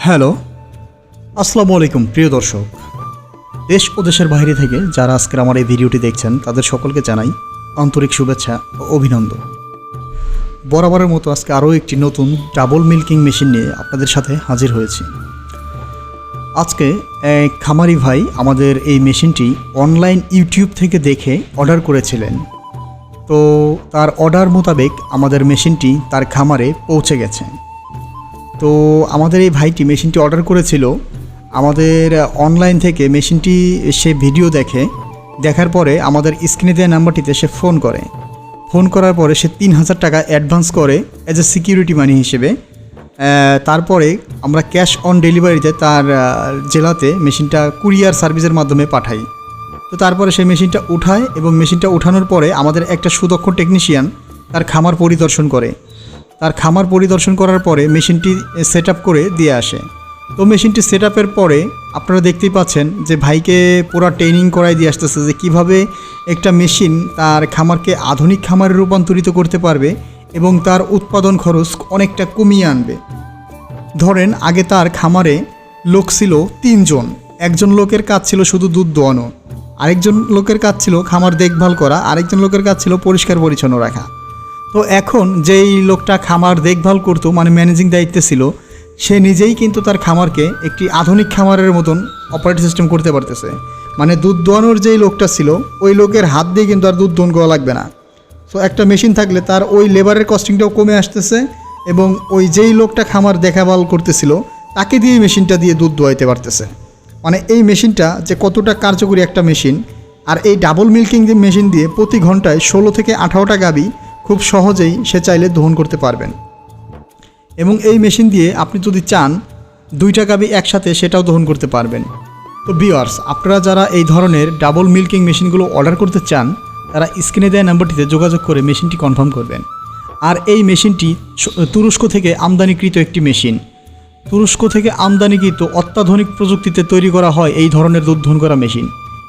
Hello, আসসালামু আলাইকুম প্রিয় দর্শক। দেশ ও দেশের বাইরে থেকে যারা আজকের আমার এই ভিডিওটি দেখছেন তাদের সকলকে জানাই আন্তরিক শুভেচ্ছা ও অভিনন্দন। বরাবরের মতো আজকে আরও একটি নতুন ডাবল মিল্কিং মেশিন নিয়ে আপনাদের সাথে হাজির হয়েছি। আজকে এক খামারি ভাই আমাদের এই মেশিনটি অনলাইন ইউটিউব থেকে দেখে অর্ডার করেছিলেন। তো তার অর্ডার মোতাবেক আমাদের মেশিনটি তার খামারে পৌঁছে গেছে। তো আমাদের এই ভাইটি মেশিনটি অর্ডার করেছিল আমাদের অনলাইন থেকে। মেশিনটি সে ভিডিও দেখার পরে আমাদের স্ক্রিনে দেওয়া নাম্বারটিতে সে ফোন করার পরে সে ৩,০০০ টাকা অ্যাডভান্স করে অ্যাজ এ সিকিউরিটি মানি হিসেবে। তারপরে আমরা ক্যাশ অন ডেলিভারিতে তার জেলাতে মেশিনটা কুরিয়ার সার্ভিসের মাধ্যমে পাঠাই। তো তারপরে সেই মেশিনটা উঠায় এবং মেশিনটা উঠানোর পরে আমাদের একটা সুদক্ষ টেকনিশিয়ান তার খামার পরিদর্শন করে। তার খামার পরিদর্শন করার পরে মেশিনটি সেট আপ করে দিয়ে আসে। তো মেশিনটি সেট আপের পরে আপনারা দেখতেই পাচ্ছেন যে ভাইকে পুরো ট্রেনিং করাই দিয়ে আসতেছে যে কীভাবে একটা মেশিন তার খামারকে আধুনিক খামারে রূপান্তরিত করতে পারবে এবং তার উৎপাদন খরচ অনেকটা কমিয়ে আনবে। ধরেন আগে তার খামারে লোক ছিল ৩ জন। একজন লোকের কাজ ছিল শুধু দুধ দোয়ানো, আরেকজন লোকের কাজ ছিল খামার দেখভাল করা, আরেকজন লোকের কাজ ছিল পরিষ্কার পরিচ্ছন্ন রাখা। তো এখন যেই লোকটা খামার দেখভাল করতো মানে ম্যানেজিং দায়িত্বে ছিল, সে নিজেই কিন্তু তার খামারকে একটি আধুনিক খামারের মতন অপারেট সিস্টেম করতে পারতেছে। মানে দুধ দোয়ানোর যেই লোকটা ছিল ওই লোকের হাত দিয়ে কিন্তু আর দুধ দোয়ান করা লাগবে না। সো একটা মেশিন থাকলে তার ওই লেবারের কস্টিংটাও কমে আসতেছে এবং ওই যেই লোকটা খামার দেখাভাল করতেছিল তাকে দিয়ে মেশিনটা দিয়ে দুধ দোয়াইতে পারতেছে। মানে এই মেশিনটা যে কতটা কার্যকরী একটা মেশিন। আর এই ডাবল মিল্কিং মেশিন দিয়ে প্রতি ঘন্টায় 16 থেকে 18টা গাভী খুব সহজেই সে চাইলে দহন করতে পারবেন। এবং এই মেশিন দিয়ে আপনি যদি চান 2টা গাভী একসাথে সেটাও দহন করতে পারবেন। তো ভিউয়ার্স, আপনারা যারা এই ধরনের ডাবল মিল্কিং মেশিনগুলো অর্ডার করতে চান তারা স্ক্রিনে দেওয়া নাম্বারটিতে যোগাযোগ করে মেশিনটি কনফার্ম করবেন। আর এই মেশিনটি তুরস্ক থেকে আমদানিকৃত একটি মেশিন। তুরস্ক থেকে আমদানিকৃত অত্যাধুনিক প্রযুক্তিতে তৈরি করা হয় এই ধরনের দুধ দহন করা মেশিন।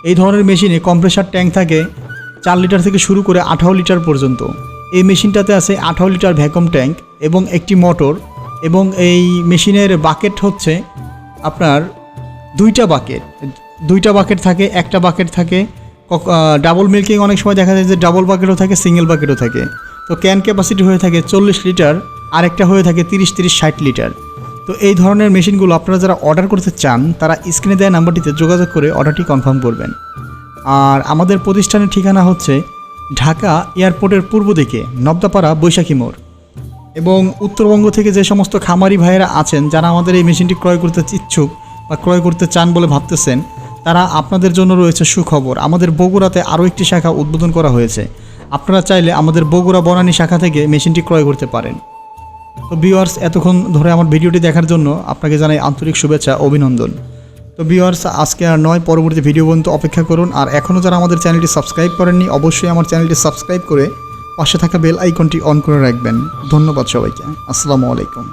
এই ধরনের মেশিনে কম্প্রেসার ট্যাঙ্ক থাকে 4 লিটার থেকে শুরু করে 18 লিটার পর্যন্ত। এই মেশিনটাতে আছে 18 লিটার ভ্যাকুয়াম ট্যাঙ্ক এবং একটি মোটর। এবং এই মেশিনের বাকেট হচ্ছে আপনার 2টা বাকেট থাকে। একটা বাকেট থাকে ডাবল মিল্কিং, অনেক সময় দেখা যায় যে ডাবল বাকেটও থাকে, সিঙ্গেল বাকেটও থাকে। তো ক্যান ক্যাপাসিটি হয়ে থাকে 40 লিটার, আরেকটা হয়ে থাকে 30-60 লিটার। তো এই ধরনের মেশিনগুলো আপনারা যারা অর্ডার করতে চান তারা স্ক্রিনে দেওয়া নাম্বারটিতে যোগাযোগ করে অর্ডারটি কনফার্ম করবেন। আর আমাদের প্রতিষ্ঠানের ঠিকানা হচ্ছে ঢাকা এয়ারপোর্টের পূর্ব দিকে নবদাপাড়া বৈশাখী মোড়। এবং উত্তরবঙ্গ থেকে যে সমস্ত খামারি ভাইয়েরা আছেন যারা আমাদের এই মেশিনটি ক্রয় করতে ইচ্ছুক বা ক্রয় করতে চান বলে ভাবতেছেন, তারা আপনাদের জন্য রয়েছে সুখবর। আমাদের বগুড়াতে আরও একটি শাখা উদ্বোধন করা হয়েছে। আপনারা চাইলে আমাদের বগুড়া বনানী শাখা থেকে মেশিনটি ক্রয় করতে পারেন। তো ভিউয়ার্স, এতক্ষণ ধরে আমার ভিডিওটি দেখার জন্য আপনাকে জানাই আন্তরিক শুভেচ্ছা অভিনন্দন। তো ভিউয়ার্স, আজকে আর নয়, পরবর্তী ভিডিও পর্যন্ত অপেক্ষা করুন। আর এখনও যারা আমাদের চ্যানেলটি সাবস্ক্রাইব করেননি অবশ্যই আমার চ্যানেলটি সাবস্ক্রাইব করে পাশে থাকা বেল আইকনটি অন করে রাখবেন। ধন্যবাদ সবাইকে। আসসালামু আলাইকুম।